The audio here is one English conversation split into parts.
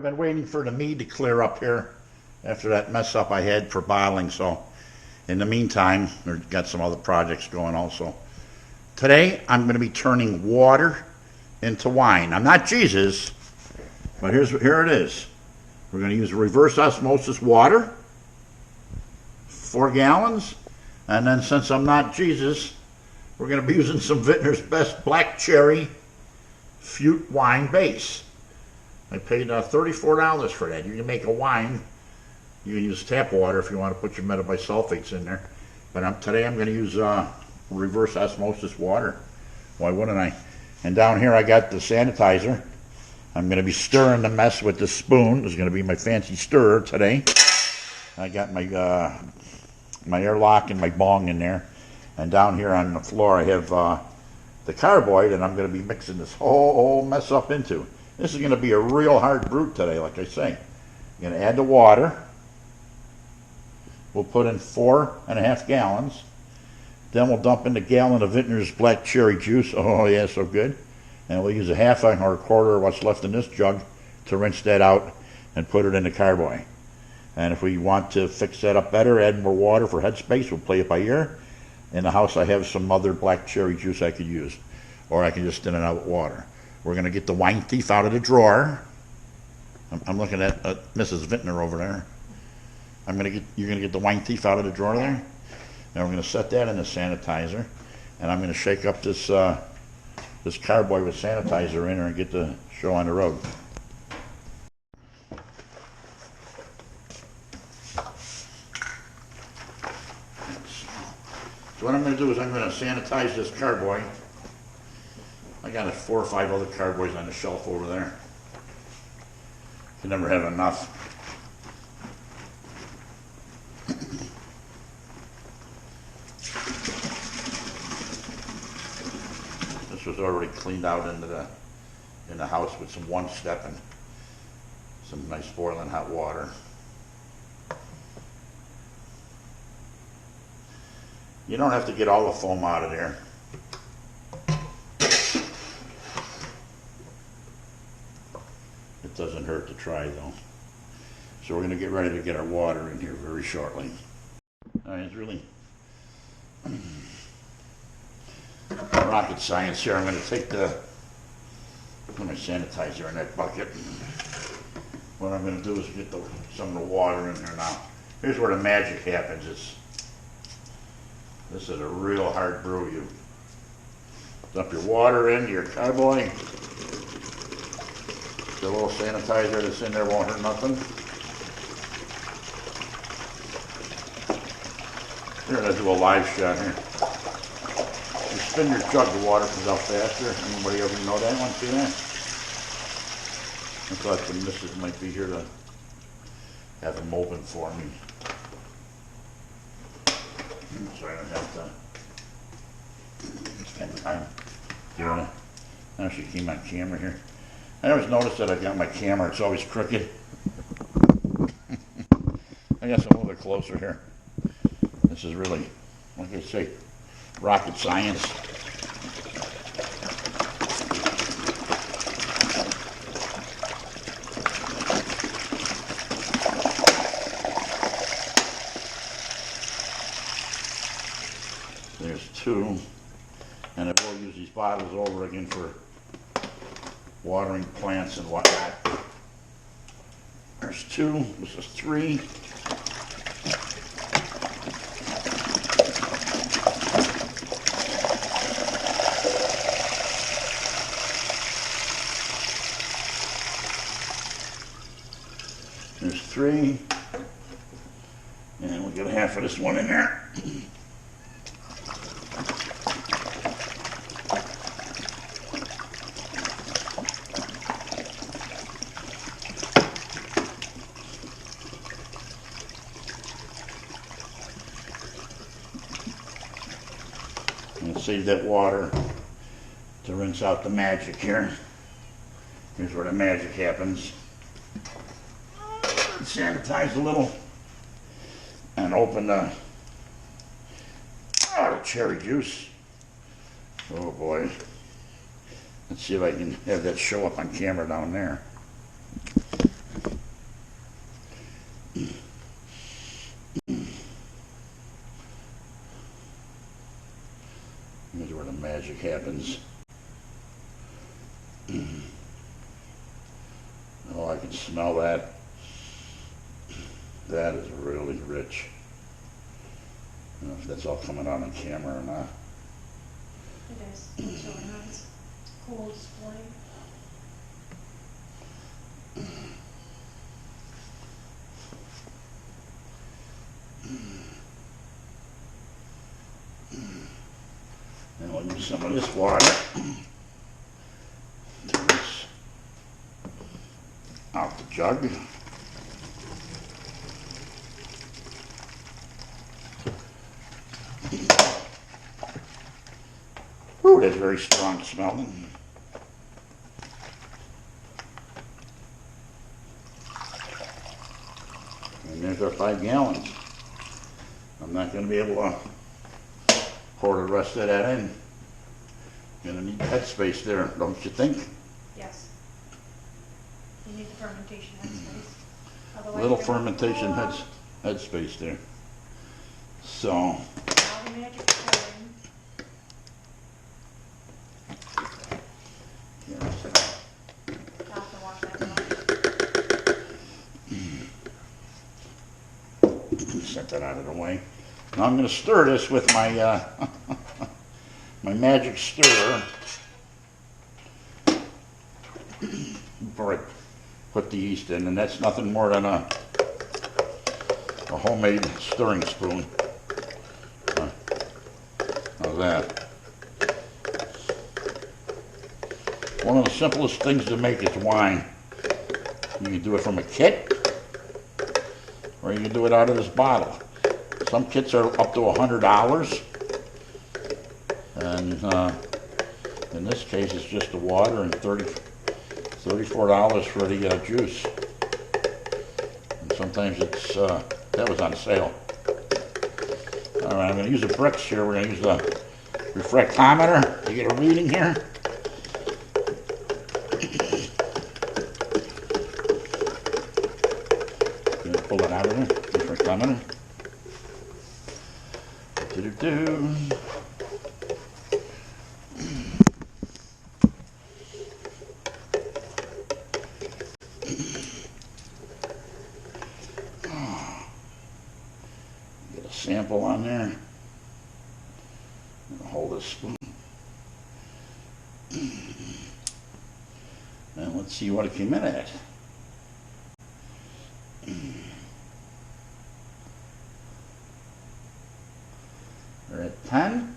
I've been waiting for the mead to clear up here after that mess up I had for bottling. So in the meantime, we've got some other projects going also. Today, I'm going to be turning water into wine. I'm not Jesus, but here it is. We're going to use reverse osmosis water, 4 gallons. And then since I'm not Jesus, we're going to be using some Vineyards Best Black Cherry Fute Wine Base. I paid $34 for that. You can make a wine. You can use tap water if you want to put your metabisulfates in there. But today I'm going to use reverse osmosis water. Why wouldn't I? And down here I got the sanitizer. I'm going to be stirring the mess with the spoon. This is going to be my fancy stirrer today. I got my my airlock and my bong in there. And down here on the floor I have the carboy that I'm going to be mixing this whole mess up into. This is going to be a real hard brew today, like I say. I'm going to add the water. We'll put in 4.5 gallons. Then we'll dump in a gallon of Vineyards Black Cherry juice. Oh yeah, so good. And we'll use a half or a quarter of what's left in this jug to rinse that out and put it in the carboy. And if we want to fix that up better, add more water for headspace, we'll play it by ear. In the house I have some other black cherry juice I could use. Or I can just thin it out with water. We're going to get the wine thief out of the drawer. I'm looking at Mrs. Vintner over there. You're going to get the wine thief out of the drawer there. Now we're going to set that in the sanitizer. And I'm going to shake up this this carboy with sanitizer in there and get the show on the road. So what I'm going to do is I'm going to sanitize this carboy. I got 4 or 5 other carboys on the shelf over there. You never have enough. This was already cleaned out in the house with some one-step and some nice boiling hot water. You don't have to get all the foam out of there. It doesn't hurt to try though. So we're going to get ready to get our water in here very shortly. All right, it's really rocket science here. I'm going to take put my sanitizer in that bucket. What I'm going to do is get some of the water in there now. Here's where the magic happens. This is a real hard brew. You dump your water into your carboy. The little sanitizer that's in there won't hurt nothing. Here, let's do a live shot here. You spin your jug, the water comes out faster. Anybody ever know that one? See that? I thought the missus might be here to have them open for me. So I don't have to spend time doing it. Now she came on camera here. I always notice that I got my camera, it's always crooked. I guess I'll move it closer here. This is really, like I say, rocket science. There's 2, and I will use these bottles over again for watering plants and whatnot. There's 2, this is 3. There's 3, and we'll get half of this one in there. And save that water to rinse out the magic here. Here's where the magic happens. Sanitize a little and open the cherry juice. Oh boy. Let's see if I can have that show up on camera down there. where the magic happens. Oh, I can smell that. That is really rich. I don't know if that's all coming out on camera or not. It is. It's really nice. Cool display. And we'll use some of this water. Turn this out the jug. Ooh, that's very strong smelling. And there's our 5 gallons. I'm not going to be able to pour the rest of that in. Going to need headspace there, don't you think? Yes. You need the fermentation headspace. Otherwise Little you're gonna fermentation pour headspace there. So, all the magic pouring. I'll have to wash that down. set that out of the way. Now I'm going to stir this with my my magic stirrer before I put the yeast in, and that's nothing more than a homemade stirring spoon. How's that? One of the simplest things to make is wine. You can do it from a kit, or you can do it out of this bottle. Some kits are up to $100, and in this case it's just the water and $34 for the juice. And sometimes it's that was on sale. All right, I'm going to use the bricks here. We're going to use the refractometer to get a reading here. Pull it out of there, refractometer. Do-do-do. Get a sample on there. Hold this spoon. And let's see what it came in at. We're at 10.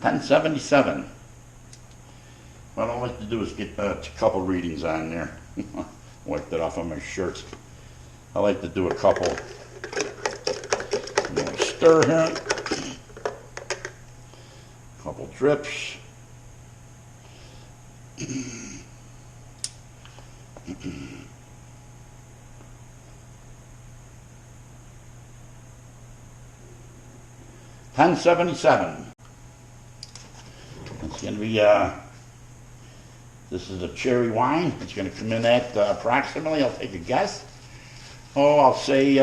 1077. What I like to do is get a couple readings on there. Wipe that off on my shirts. I like to do a couple. I'm going to stir here. A couple drips. $10.77. It's going to be, this is a cherry wine. It's going to come in at approximately, I'll take a guess. I'll say,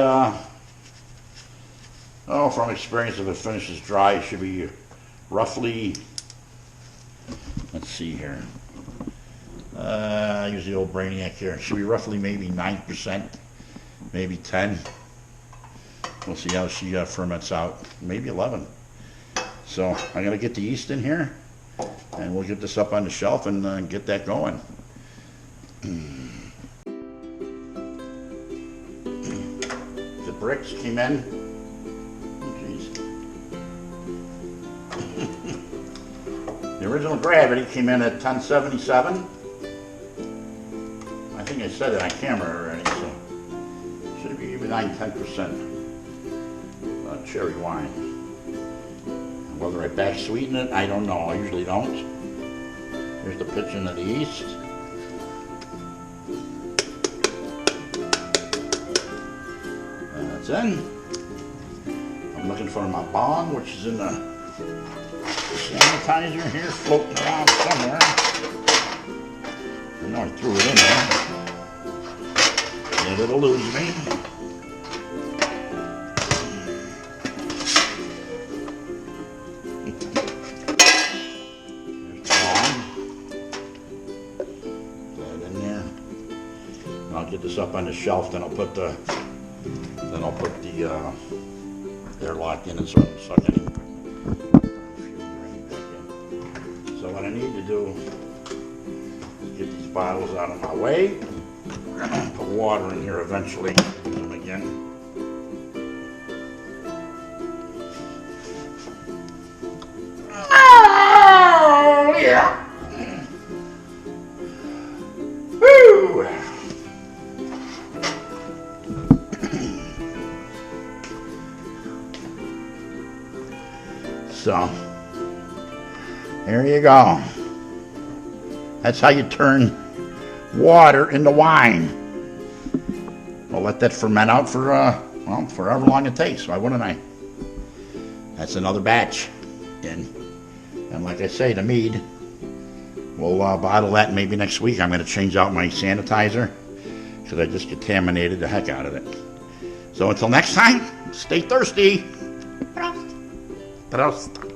from experience, if it finishes dry, it should be roughly, let's see here. I use the old Brainiac here. It should be roughly maybe 9%, maybe 10. We'll see how she ferments out. Maybe 11. So I'm going to get the yeast in here, and we'll get this up on the shelf and get that going. The bricks came in. Oh, geez. The original gravity came in at 1077. I think I said it on camera already, so should be even 9-10%. Cherry wine. Whether I back sweeten it, I don't know. I usually don't. Here's the pitching of the yeast. That's in. I'm looking for my bong, which is in the sanitizer here, floating around somewhere. I know I threw it in there. It'll lose me. this up on the shelf, then I'll put the airlock in and start sucking in. So what I need to do is get these bottles out of my way. Put water in here eventually. Use them again. Oh yeah. Woo! So, there you go. That's how you turn water into wine. I'll let that ferment out for, well, for however long it takes. Why wouldn't I? That's another batch. And like I say, the mead, we'll bottle that maybe next week. I'm going to change out my sanitizer because I just contaminated the heck out of it. So until next time, stay thirsty. Prost.